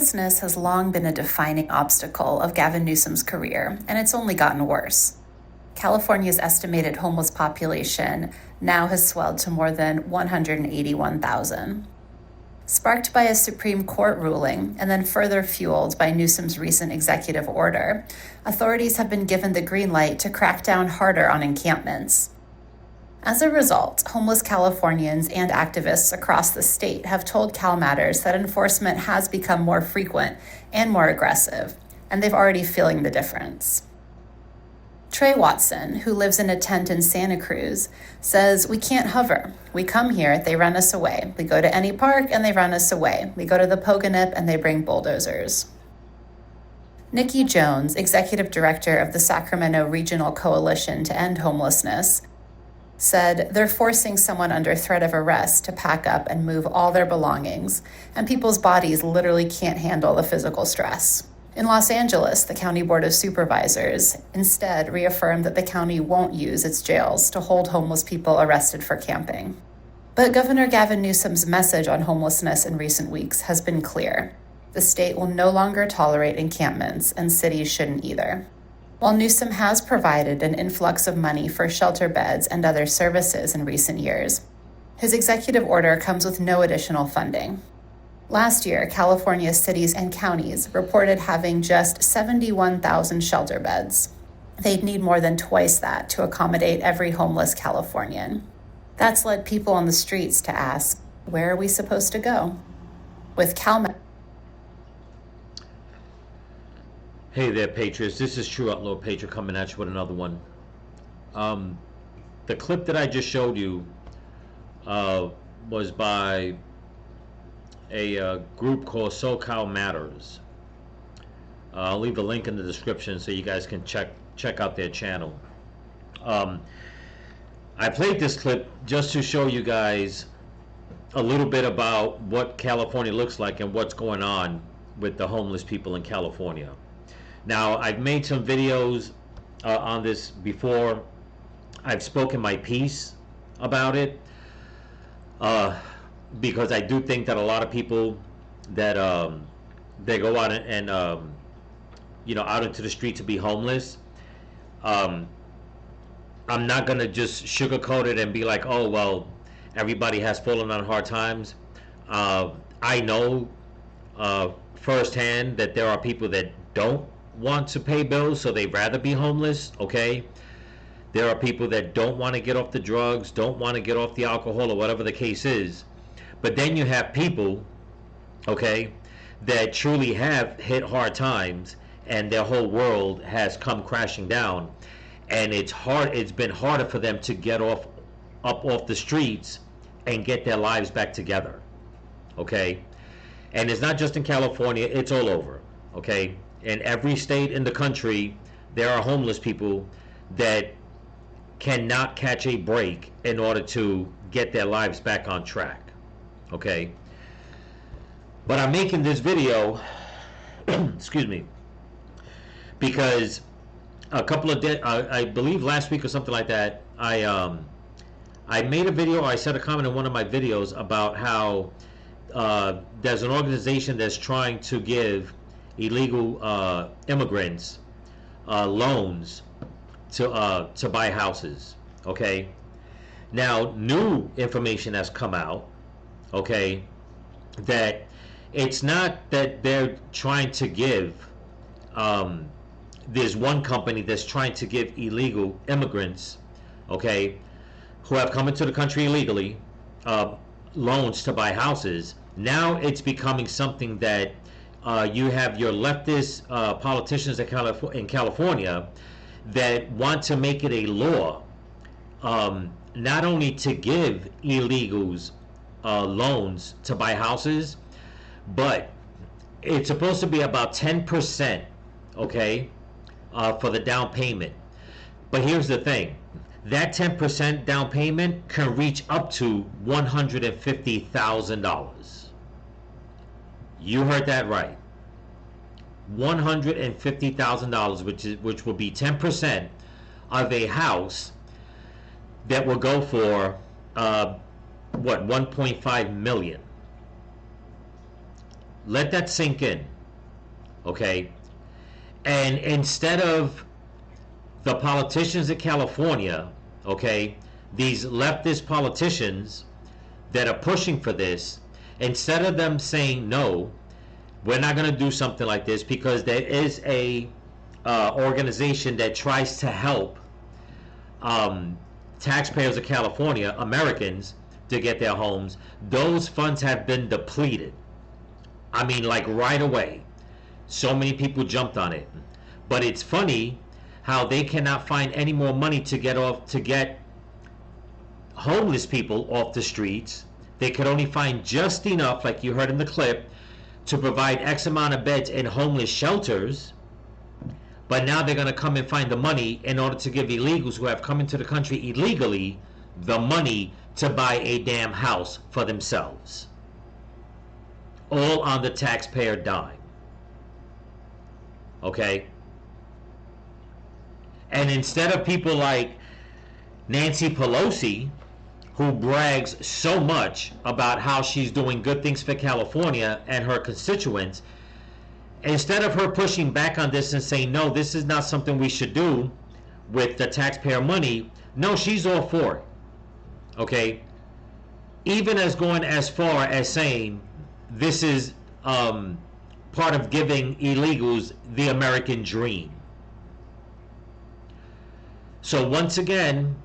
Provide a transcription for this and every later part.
Homelessness has long been a defining obstacle of Gavin Newsom's career, and it's only gotten worse. California's estimated homeless population now has swelled to more than 181,000. Sparked by a Supreme Court ruling and then further fueled by Newsom's recent executive order, authorities have been given the green light to crack down harder on encampments. As a result, homeless Californians and activists across the state have told CalMatters that enforcement has become more frequent and more aggressive, and they're already feeling the difference. Trey Watson, who lives in a tent in Santa Cruz, says, "We can't hover. We come here, they run us away. We go to any park and they run us away. We go to the Pogonip and they bring bulldozers." Nikki Jones, executive director of the Sacramento Regional Coalition to End Homelessness, said they're forcing someone under threat of arrest to pack up and move all their belongings, and people's bodies literally can't handle the physical stress. In Los Angeles, the County Board of Supervisors instead reaffirmed that the county won't use its jails to hold homeless people arrested for camping. But Governor Gavin Newsom's message on homelessness in recent weeks has been clear. The state will no longer tolerate encampments, and cities shouldn't either. While Newsom has provided an influx of money for shelter beds and other services in recent years, his executive order comes with no additional funding. Last year, California's cities and counties reported having just 71,000 shelter beds. They'd need more than twice that to accommodate every homeless Californian. That's led people on the streets to ask, where are we supposed to go? With CalMatters. Hey there, Patriots. This is True Outlaw Patriot coming at you with another one. The clip that I just showed you was by a group called SoCal Matters. I'll leave the link in the description so you guys can check out their channel. I played this clip just to show you guys a little bit about what California looks like and what's going on with the homeless people in California. Now, I've made some videos on this before. I've spoken my piece about it because I do think that a lot of people that they go out and out into the street to be homeless. I'm not gonna just sugarcoat it and be like, oh well, everybody has fallen on hard times. I know firsthand that there are people that don't want to pay bills, so they'd rather be homeless. Okay, there are people that don't want to get off the drugs, don't want to get off the alcohol, or whatever the case is. But then you have people, okay, that truly have hit hard times and their whole world has come crashing down, and it's been harder for them to get up off the streets and get their lives back together. Okay, and it's not just in California, it's all over. Okay, in every state in the country, there are homeless people that cannot catch a break in order to get their lives back on track. Okay, but I'm making this video excuse me, because a couple of I believe last week or something like that, I made a video, I said a comment in one of my videos about how there's an organization that's trying to give illegal immigrants loans to buy houses. Okay, now new information has come out, okay, that it's not that they're trying to give there's one company that's trying to give illegal immigrants, okay, who have come into the country illegally, loans to buy houses. Now it's becoming something that you have your leftist politicians in California that want to make it a law, not only to give illegals loans to buy houses, but it's supposed to be about 10%, okay, for the down payment. But here's the thing, that 10% down payment can reach up to $150,000. You heard that right. $150,000, which will be 10% of a house that will go for 1.5 million. Let that sink in. Okay? And instead of the politicians in California, okay, these leftist politicians that are pushing for this, instead of them saying no, we're not going to do something like this, because there is a organization that tries to help taxpayers of California, Americans, to get their homes. Those funds have been depleted. I mean, like right away. So many people jumped on it. But it's funny how they cannot find any more money to get homeless people off the streets. They could only find just enough, like you heard in the clip, to provide X amount of beds in homeless shelters. But now they're going to come and find the money in order to give illegals who have come into the country illegally the money to buy a damn house for themselves. All on the taxpayer dime. Okay? And instead of people like Nancy Pelosi, who brags so much about how she's doing good things for California and her constituents, instead of her pushing back on this and saying, no, this is not something we should do with the taxpayer money, no, she's all for it. Okay? Even as going as far as saying this is part of giving illegals the American dream. So once again,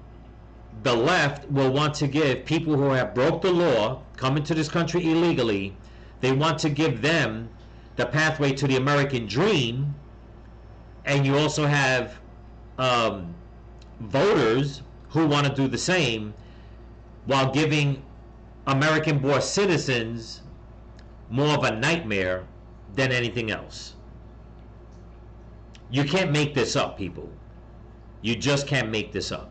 the left will want to give people who have broke the law, come into this country illegally, they want to give them the pathway to the American dream. And you also have voters who want to do the same, while giving American-born citizens more of a nightmare than anything else. You can't make this up, people. You just can't make this up.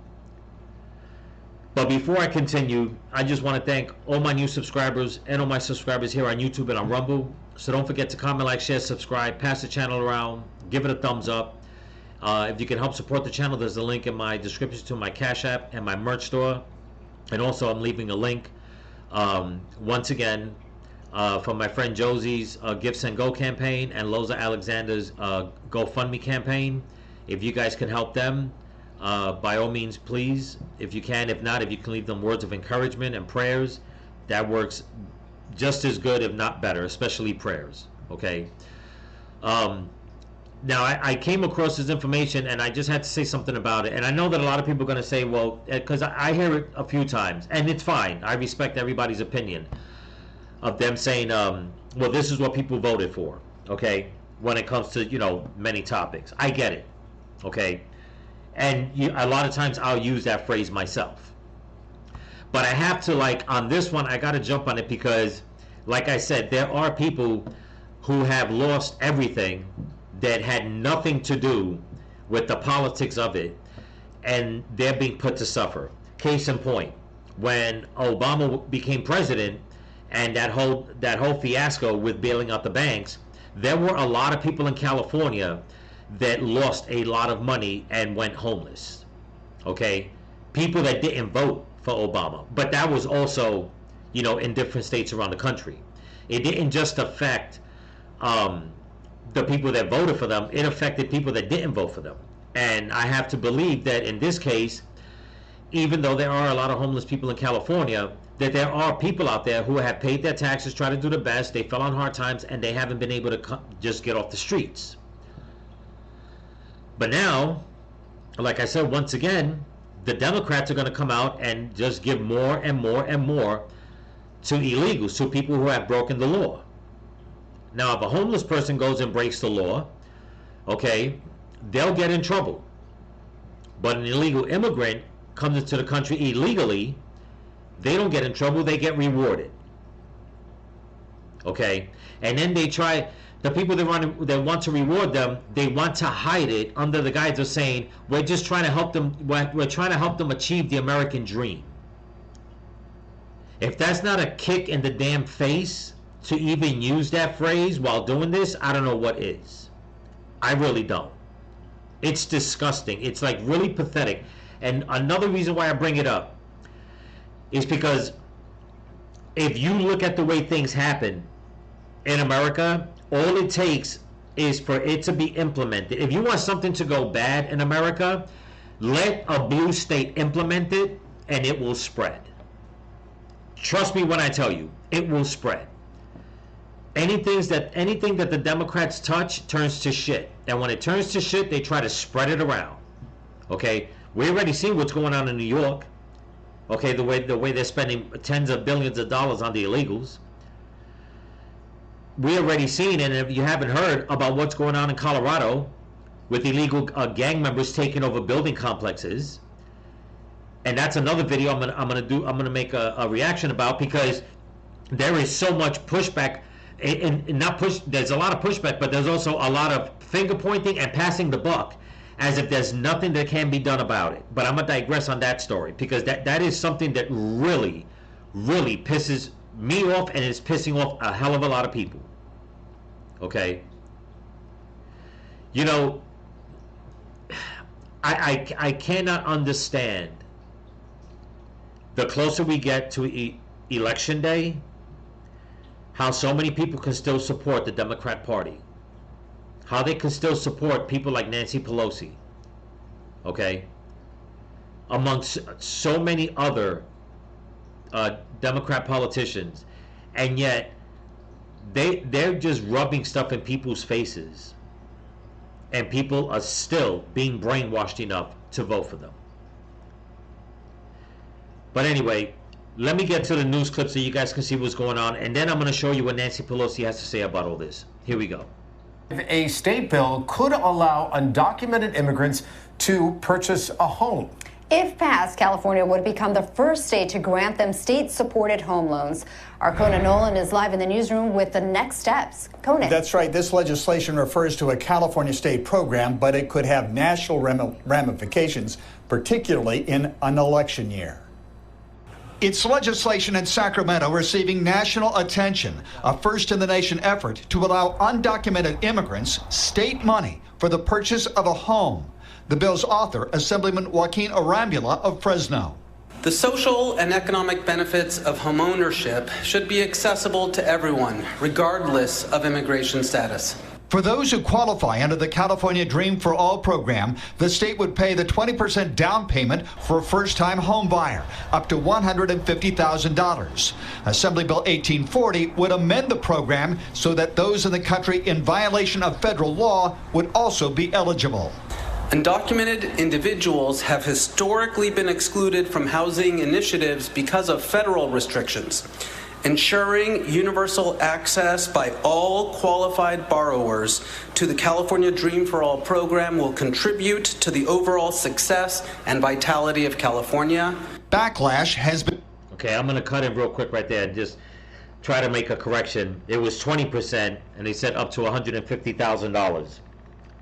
But before I continue, I just want to thank all my new subscribers and all my subscribers here on YouTube and on Rumble. So don't forget to comment, like, share, subscribe, pass the channel around, give it a thumbs up. If you can help support the channel, there's a link in my description to my Cash App and my merch store. And also I'm leaving a link, once again, from my friend Josie's Gifts and Go campaign and Loza Alexander's GoFundMe campaign. If you guys can help them, by all means, please, if you can. If not, if you can leave them words of encouragement and prayers, that works just as good, if not better, especially prayers. Okay? Now, I came across this information and I just had to say something about it. And I know that a lot of people are going to say, well, because I hear it a few times, and it's fine. I respect everybody's opinion of them saying, well, this is what people voted for, okay, when it comes to, many topics. I get it, okay? And a lot of times I'll use that phrase myself. But I have to, on this one, I got to jump on it because, like I said, there are people who have lost everything that had nothing to do with the politics of it, and they're being put to suffer. Case in point, when Obama became president and that whole fiasco with bailing out the banks, there were a lot of people in California that lost a lot of money and went homeless. Okay? People that didn't vote for Obama. But that was also, in different states around the country. It didn't just affect the people that voted for them, it affected people that didn't vote for them. And I have to believe that in this case, even though there are a lot of homeless people in California, that there are people out there who have paid their taxes, tried to do the best, they fell on hard times, and they haven't been able to just get off the streets. But now, like I said, once again, the Democrats are going to come out and just give more and more and more to illegals, to people who have broken the law. Now, if a homeless person goes and breaks the law, okay, they'll get in trouble. But an illegal immigrant comes into the country illegally, they don't get in trouble, they get rewarded. Okay? And then they try, the people that want to reward them, they want to hide it under the guise of saying, we're just trying to help them, we're trying to help them achieve the American dream. If that's not a kick in the damn face to even use that phrase while doing this, I don't know what is. I really don't. It's disgusting. It's really pathetic. And another reason why I bring it up is because if you look at the way things happen in America, all it takes is for it to be implemented. If you want something to go bad in America, let a blue state implement it and it will spread. Trust me when I tell you, it will spread. Anything that the Democrats touch turns to shit. And when it turns to shit, they try to spread it around. Okay? We already seen what's going on in New York. Okay, the way they're spending tens of billions of dollars on the illegals. We already seen, and if you haven't heard about what's going on in Colorado with illegal gang members taking over building complexes, and that's another video I'm gonna make a reaction about, because there is so much pushback, and not push. There's a lot of pushback, but there's also a lot of finger pointing and passing the buck, as if there's nothing that can be done about it. But I'm gonna digress on that story, because that is something that really, really pisses me off, and it's pissing off a hell of a lot of people. Okay, you know, I cannot understand, the closer we get to election day, how so many people can still support the Democrat Party, how they can still support people like Nancy Pelosi, okay, amongst so many other Democrat politicians, and yet they're just rubbing stuff in people's faces, and people are still being brainwashed enough to vote for them. But anyway, let me get to the news clip so you guys can see what's going on, and then I'm going to show you what Nancy Pelosi has to say about all this. Here we go. A state bill could allow undocumented immigrants to purchase a home. If passed, California would become the first state to grant them state-supported home loans. Our Conan Nolan is live in the newsroom with the next steps. Conan. That's right. This legislation refers to a California state program, but it could have national ramifications, particularly in an election year. It's legislation in Sacramento receiving national attention, a first-in-the-nation effort to allow undocumented immigrants state money for the purchase of a home. The bill's author, Assemblyman Joaquin Arambula of Fresno. The social and economic benefits of homeownership should be accessible to everyone, regardless of immigration status. For those who qualify under the California Dream for All program, the state would pay the 20% down payment for a first-time home buyer, up to $150,000. Assembly Bill 1840 would amend the program so that those in the country in violation of federal law would also be eligible. Undocumented individuals have historically been excluded from housing initiatives because of federal restrictions. Ensuring universal access by all qualified borrowers to the California Dream for All program will contribute to the overall success and vitality of California. Backlash has been... Okay, I'm going to cut in real quick right there and just try to make a correction. It was 20%, and they said up to $150,000.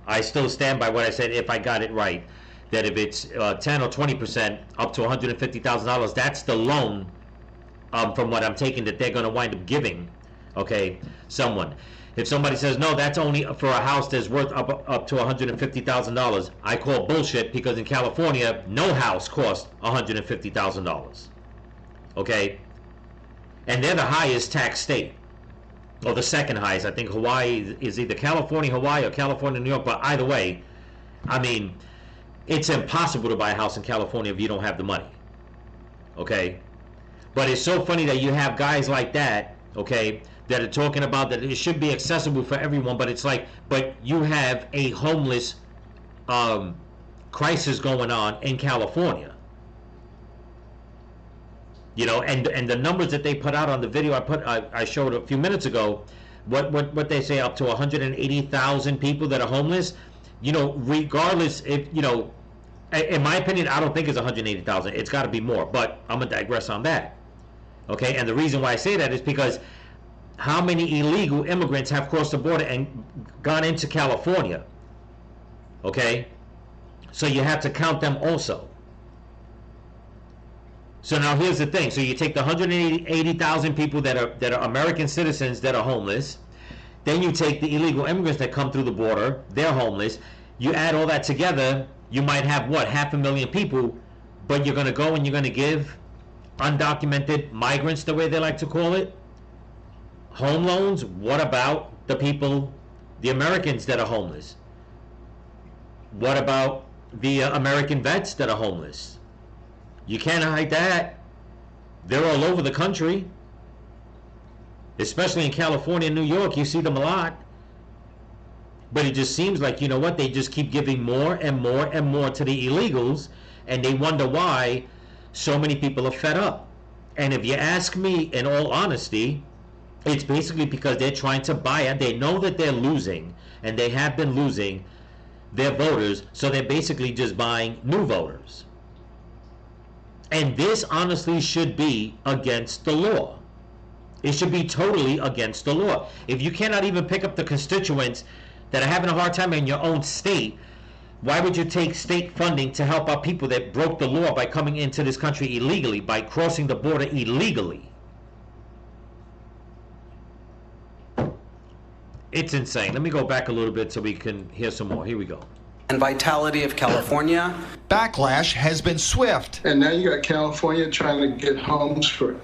I still stand by what I said, if I got it right, that if it's 10 or 20%, up to $150,000, that's the loan, from what I'm taking, that they're going to wind up giving, okay, someone. If somebody says, no, that's only for a house that's worth up to $150,000, I call bullshit, because in California, no house costs $150,000, okay? And they're the highest tax state. Or the second highest. I think Hawaii is either California, Hawaii, or California, New York. But either way, I mean, it's impossible to buy a house in California if you don't have the money. Okay? But it's so funny that you have guys like that, okay, that are talking about that it should be accessible for everyone. But it's like, but you have a homeless crisis going on in California. You know, and the numbers that they put out on the video I showed a few minutes ago, what they say, up to 180,000 people that are homeless. You know, regardless, if you know, in my opinion, I don't think it's 180,000. It's got to be more. But I'm gonna digress on that. Okay, and the reason why I say that is because how many illegal immigrants have crossed the border and gone into California? Okay, so you have to count them also. So now here's the thing. So you take the 180,000 people that are American citizens that are homeless. Then you take the illegal immigrants that come through the border. They're homeless. You add all that together, you might have, what, 500,000 people. But you're going to go and you're going to give undocumented migrants, the way they like to call it, home loans. What about the people the Americans that are homeless? What about the American vets that are homeless? You can't hide that. They're all over the country, especially in California and New York. You see them a lot. But it just seems like, you know what, they just keep giving more and more and more to the illegals, and they wonder why so many people are fed up. And if you ask me, in all honesty, it's basically because they're trying to buy it. They know that they're losing, and they have been losing their voters, so they're basically just buying new voters. And this honestly should be against the law. It should be totally against the law. If you cannot even pick up the constituents that are having a hard time in your own state, why would you take state funding to help out people that broke the law by coming into this country illegally, by crossing the border illegally? It's insane. Let me go back a little bit so we can hear some more. Here we go. And vitality of California. Backlash has been swift. And now you got California trying to get homes for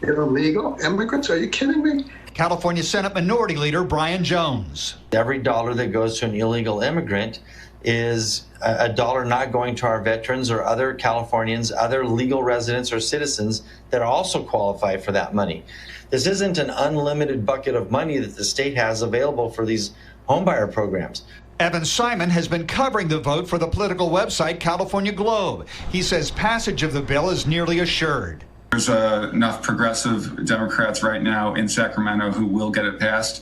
illegal immigrants. Are you kidding me? California Senate Minority Leader Brian Jones. Every dollar that goes to an illegal immigrant is a dollar not going to our veterans or other Californians, other legal residents or citizens that also qualify for that money. This isn't an unlimited bucket of money that the state has available for these homebuyer programs. Evan Simon has been covering the vote for the political website California Globe. He says passage of the bill is nearly assured. There's enough progressive Democrats right now in Sacramento who will get it passed.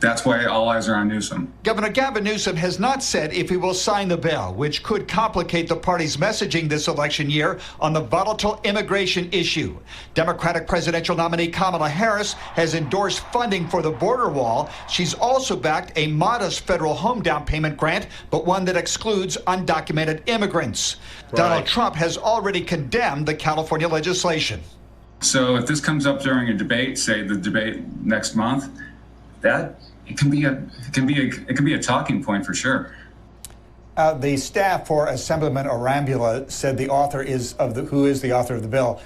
That's why all eyes are on Newsom. Governor Gavin Newsom has not said if he will sign the bill, which could complicate the party's messaging this election year on the volatile immigration issue. Democratic presidential nominee Kamala Harris has endorsed funding for the border wall. She's also backed a modest federal home down payment grant, but one that excludes undocumented immigrants. Right. Donald Trump has already condemned the California legislation. So if this comes up during a debate, say the debate next month, it can be a talking point for sure. The staff for Assemblyman Arambula said who is the author of the bill,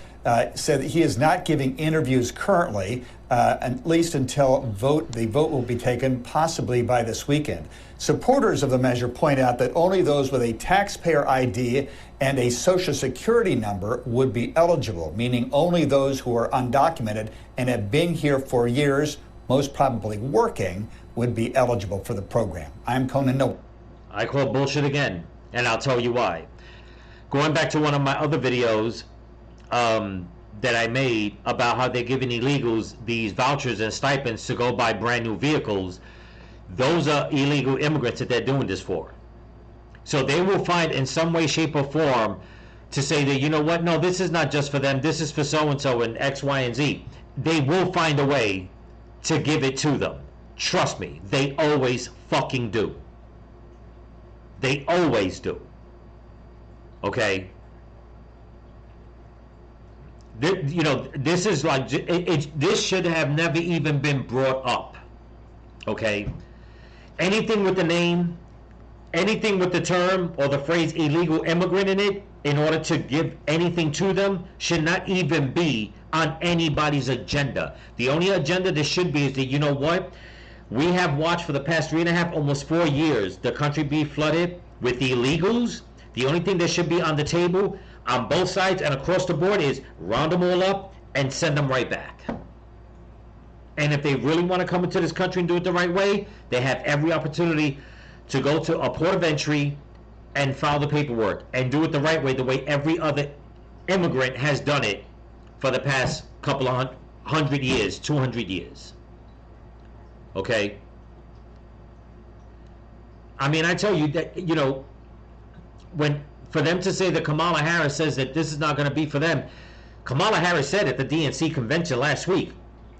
said that he is not giving interviews currently, at least until the vote will be taken, possibly by this weekend. Supporters of the measure point out that only those with a taxpayer ID and a Social Security number would be eligible, meaning only those who are undocumented and have been here for years, most probably working, would be eligible for the program. I'm Conan Noble. I call bullshit again, and I'll tell you why. Going back to one of my other videos that I made about how they're giving illegals these vouchers and stipends to go buy brand new vehicles, those are illegal immigrants that they're doing this for. So they will find in some way, shape, or form to say that, you know what, no, this is not just for them, this is for so-and-so and X, Y, and Z. They will find a way to give it to them. Trust me, they always fucking do. They always do. Okay? This is like, this should have never even been brought up. Okay? Anything with the name, anything with the term or the phrase illegal immigrant in it, in order to give anything to them, should not even be on anybody's agenda. The only agenda there should be is that, you know what? We have watched for the past 3.5, almost 4 years, the country be flooded with the illegals. The only thing that should be on the table on both sides and across the board is round them all up and send them right back. And if they really want to come into this country and do it the right way, they have every opportunity to go to a port of entry and file the paperwork and do it the right way, the way every other immigrant has done it for the past couple of 100 years, 200 years. Okay? I mean, I tell you that, for them to say that Kamala Harris says that this is not going to be for them, Kamala Harris said at the DNC convention last week,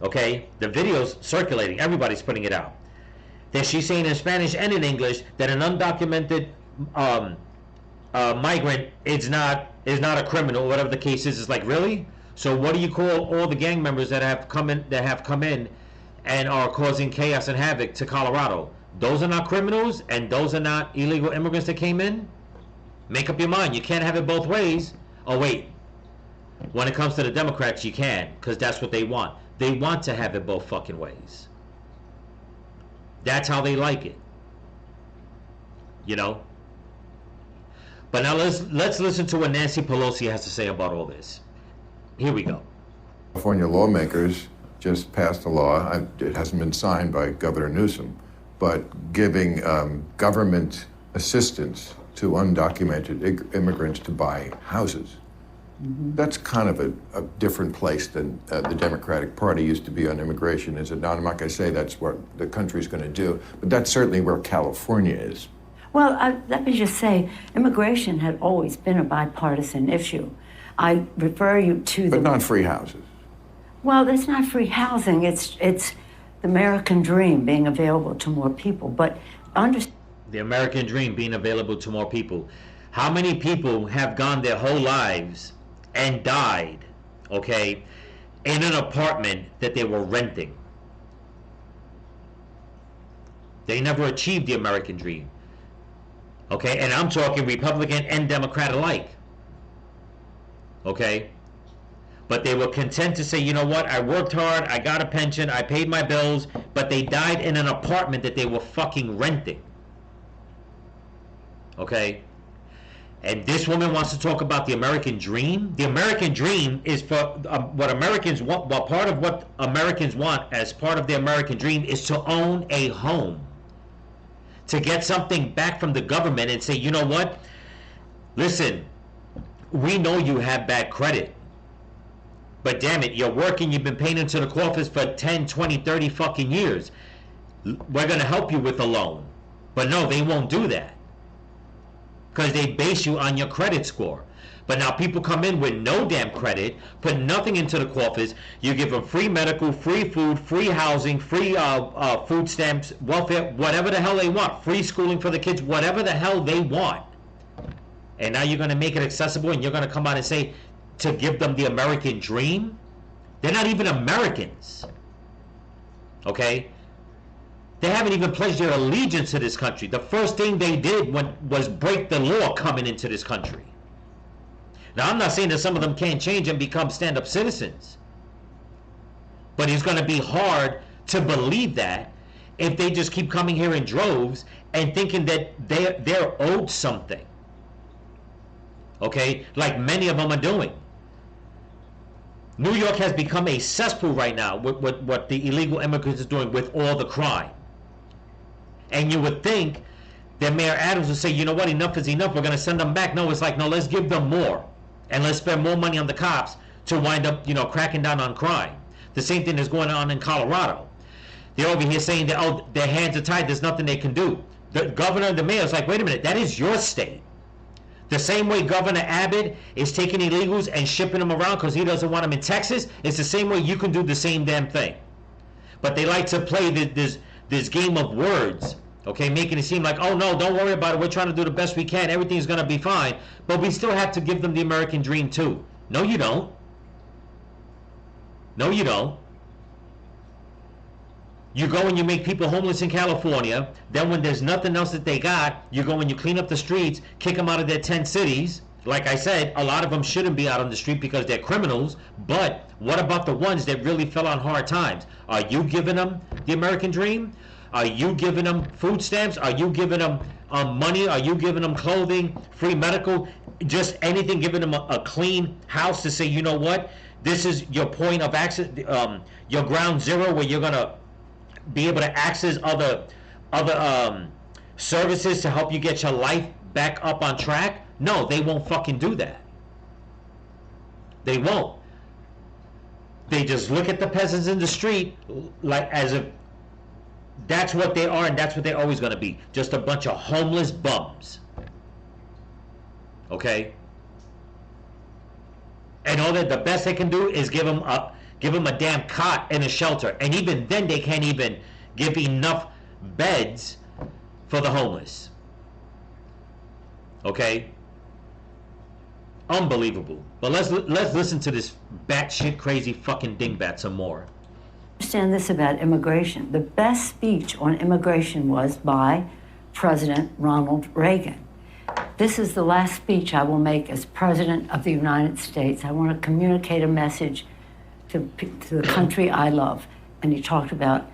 okay, the video's circulating, everybody's putting it out, that she's saying in Spanish and in English that an undocumented migrant is not a criminal, whatever the case is. It's like, really? So what do you call all the gang members that have come in and are causing chaos and havoc to Colorado? Those are not criminals, and those are not illegal immigrants that came in? Make up your mind. You can't have it both ways. Oh, wait. When it comes to the Democrats, you can, because that's what they want. They want to have it both fucking ways. That's how they like it. You know? But now let's listen to what Nancy Pelosi has to say about all this. Here we go. California lawmakers just passed a law, it hasn't been signed by Governor Newsom, but giving government assistance to undocumented immigrants to buy houses. That's kind of a different place than the Democratic Party used to be on immigration, is it not? I'm not going to say that's what the country's going to do, but that's certainly where California is. Well, let me just say, immigration had always been a bipartisan issue. I refer you to But not free houses. Well, it's not free housing. It's the American dream being available to more people. But the American dream being available to more people. How many people have gone their whole lives and died, okay, in an apartment that they were renting? They never achieved the American dream. Okay, and I'm talking Republican and Democrat alike. Okay? But they were content to say, you know what, I worked hard, I got a pension, I paid my bills, but they died in an apartment that they were fucking renting. Okay? And this woman wants to talk about the American dream. The American dream is for what Americans want. Well, part of what Americans want as part of the American dream is to own a home. To get something back from the government and say, you know what? Listen, we know you have bad credit. But damn it, you're working, you've been paying into the coffers for 10, 20, 30 fucking years. We're going to help you with a loan. But no, they won't do that. Because they base you on your credit score. But now people come in with no damn credit, put nothing into the coffers. You give them free medical, free food, free housing, free food stamps, welfare, whatever the hell they want. Free schooling for the kids, whatever the hell they want. And now you're going to make it accessible and you're going to come out and say to give them the American dream? They're not even Americans. Okay? They haven't even pledged their allegiance to this country. The first thing they did was break the law coming into this country. Now, I'm not saying that some of them can't change and become stand-up citizens. But it's going to be hard to believe that if they just keep coming here in droves and thinking that they're owed something. Okay? Like many of them are doing. New York has become a cesspool right now with what the illegal immigrants are doing with all the crime. And you would think that Mayor Adams would say, you know what, enough is enough, we're going to send them back. No, it's like, no, let's give them more. And let's spend more money on the cops to wind up, cracking down on crime. The same thing is going on in Colorado. They're over here saying that, oh, their hands are tied, there's nothing they can do. The governor and the mayor is like, wait a minute, that is your state. The same way Governor Abbott is taking illegals and shipping them around because he doesn't want them in Texas, it's the same way you can do the same damn thing. But they like to play this game of words, okay, making it seem like, oh no, don't worry about it, we're trying to do the best we can, everything's going to be fine, but we still have to give them the American dream too. No, you don't. No, you don't. You go and you make people homeless in California, then when there's nothing else that they got, you go and you clean up the streets, kick them out of their 10 cities. Like I said, a lot of them shouldn't be out on the street because they're criminals, but what about the ones that really fell on hard times? Are you giving them the American dream? Are you giving them food stamps? Are you giving them money? Are you giving them clothing, free medical, just anything, giving them a clean house to say, you know what, this is your point of access, your ground zero where you're going to be able to access other services to help you get your life back up on track? No, they won't fucking do that. They won't. They just look at the peasants in the street like as if that's what they are and that's what they're always going to be. Just a bunch of homeless bums. Okay? And all that the best they can do is give them a damn cot in a shelter. And even then they can't even give enough beds for the homeless. Okay? Unbelievable. But let's listen to this batshit crazy fucking dingbat some more. Understand this about immigration. The best speech on immigration was by President Ronald Reagan. This is the last speech I will make as President of the United States. I want to communicate a message to the country I love. And he talked about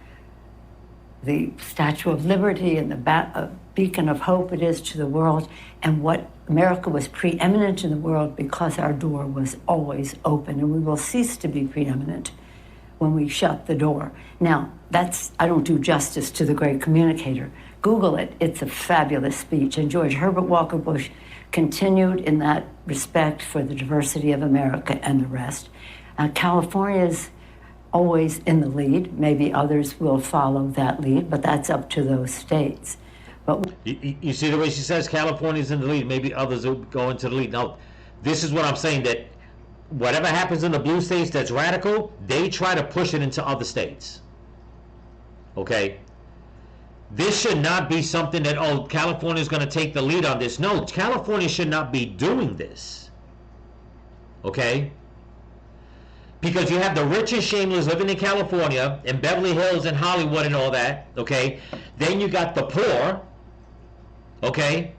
the Statue of Liberty and the beacon of hope it is to the world, and what America was preeminent in the world because our door was always open, and we will cease to be preeminent when we shut the door. Now, I don't do justice to the great communicator. Google it, it's a fabulous speech. And George Herbert Walker Bush continued in that respect for the diversity of America and the rest. California's always in the lead. Maybe others will follow that lead, but that's up to those states. But you see the way she says California's in the lead, maybe others will go into the lead. Now, this is what I'm saying, that whatever happens in the blue states that's radical, they try to push it into other states. Okay? This should not be something that, oh, California's going to take the lead on this. No, California should not be doing this. Okay? Because you have the rich and shameless living in California, in Beverly Hills and Hollywood and all that, okay? Then you got the poor, okay?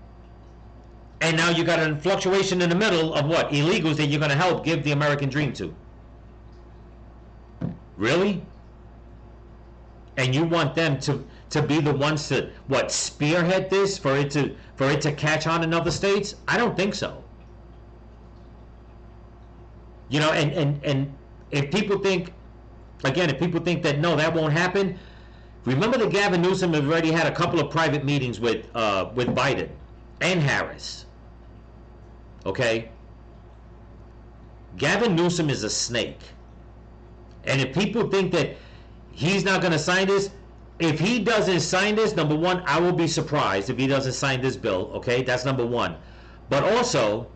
And now you got a fluctuation in the middle of what? Illegals that you're going to help give the American dream to. Really? And you want them to be the ones to, what, spearhead this for it to catch on in other states? I don't think so. You know, and if people think, again, if people think that no, that won't happen, remember that Gavin Newsom has already had a couple of private meetings with Biden and Harris. Okay? Gavin Newsom is a snake. And if people think that he's not going to sign this, if he doesn't sign this, number one, I will be surprised if he doesn't sign this bill. Okay? That's number one. But also,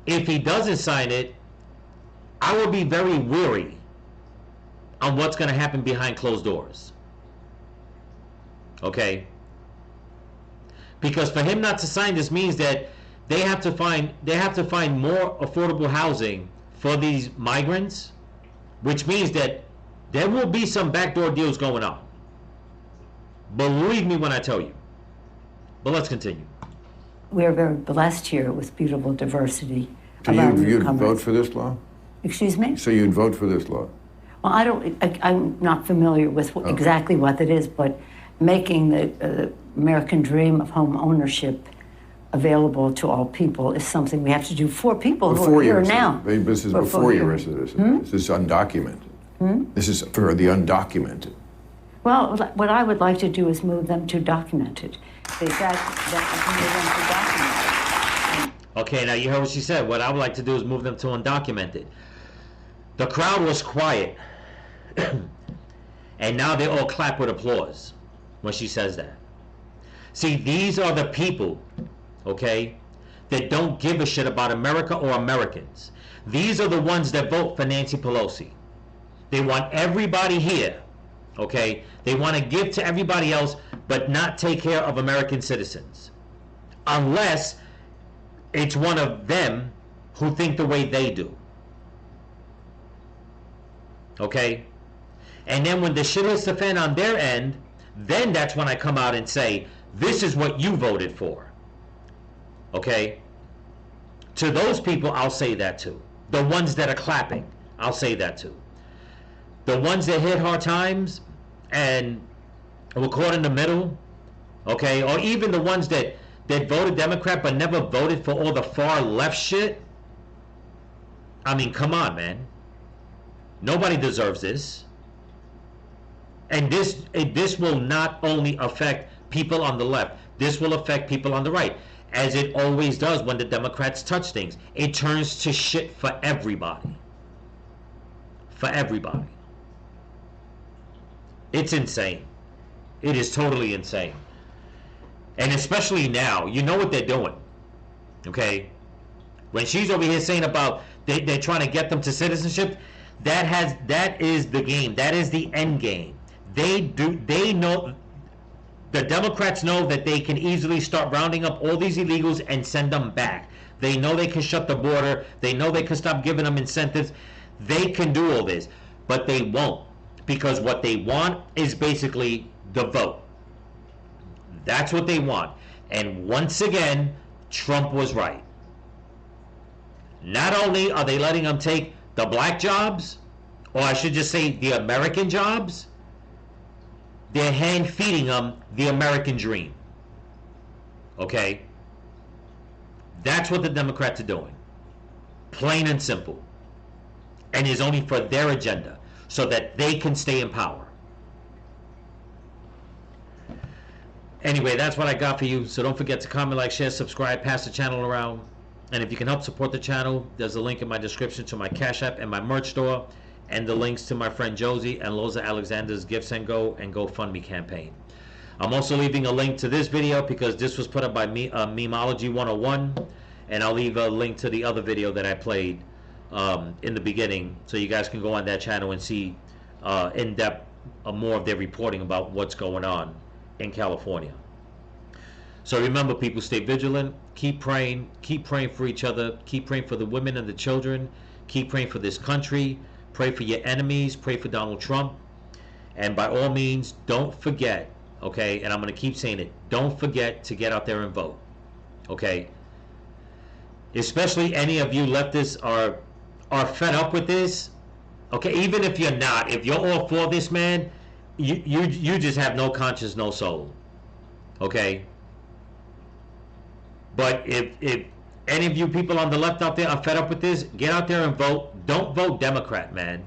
if he doesn't sign it, I will be very weary on what's going to happen behind closed doors. Okay? Because for him not to sign this means that they have to find more affordable housing for these migrants, which means that there will be some backdoor deals going on. Believe me when I tell you. But let's continue. we're very blessed here with beautiful diversity. So you'd vote for this law? Excuse me? So you'd vote for this law? Well, I'm not familiar with exactly what it is, but making the American dream of home ownership available to all people is something we have to do for people who are here now. This is before your residency. This is undocumented. This is for the undocumented. Well, what I would like to do is move them to documented. The fact that move them to documented. Okay, now you heard what she said. What I would like to do is move them to undocumented. The crowd was quiet. And now they all clap with applause when she says that. See, these are the people, okay, that don't give a shit about America or Americans. These are the ones that vote for Nancy Pelosi. They want everybody here, okay? They want to give to everybody else, but not take care of American citizens. Unless it's one of them who think the way they do. Okay? And then when the shit hits the fan on their end, then that's when I come out and say, this is what you voted for. Okay? To those people, I'll say that too. The ones that are clapping, I'll say that too. The ones that hit hard times and were caught in the middle, okay, or even the ones that voted Democrat but never voted for all the far left shit. I mean, come on, man. Nobody deserves this. And this will not only affect people on the left, this will affect people on the right, as it always does when the Democrats touch things. It turns to shit for everybody. For everybody. It's insane. It is totally insane. And especially now, you know what they're doing. Okay? When she's over here saying about they're trying to get them to citizenship, that is the game. That is the end game. They know, the Democrats know that they can easily start rounding up all these illegals and send them back. They know they can shut the border. They know they can stop giving them incentives. They can do all this, but they won't, because what they want is basically the vote. That's what they want. And once again, Trump was right. Not only are they letting them take the black jobs, or I should just say the American jobs, They're hand feeding them the American dream. Okay? That's what the Democrats are doing. Plain and simple. And it's only for their agenda, so that they can stay in power. Anyway, that's what I got for you. So don't forget to comment, like, share, subscribe, pass the channel around. And if you can help support the channel, there's a link in my description to my Cash App and my merch store, and the links to my friend Josie and Loza Alexander's Gifts and Go and GoFundMe campaign. I'm also leaving a link to this video because this was put up by Memology 101, and I'll leave a link to the other video that I played in the beginning, so you guys can go on that channel and see in depth more of their reporting about what's going on in California. So remember, people, stay vigilant, keep praying for each other, keep praying for the women and the children, keep praying for this country, pray for your enemies, pray for Donald Trump, and by all means, don't forget, okay, and I'm going to keep saying it, don't forget to get out there and vote, okay? Especially any of you leftists are fed up with this, okay? Even if you're not, if you're all for this, man, you just have no conscience, no soul, okay? But if any of you people on the left out there are fed up with this, get out there and vote. Don't vote Democrat, man.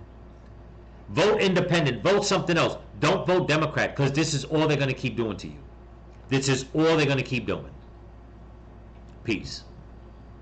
Vote independent. Vote something else. Don't vote Democrat, because this is all they're going to keep doing to you. This is all they're going to keep doing. Peace.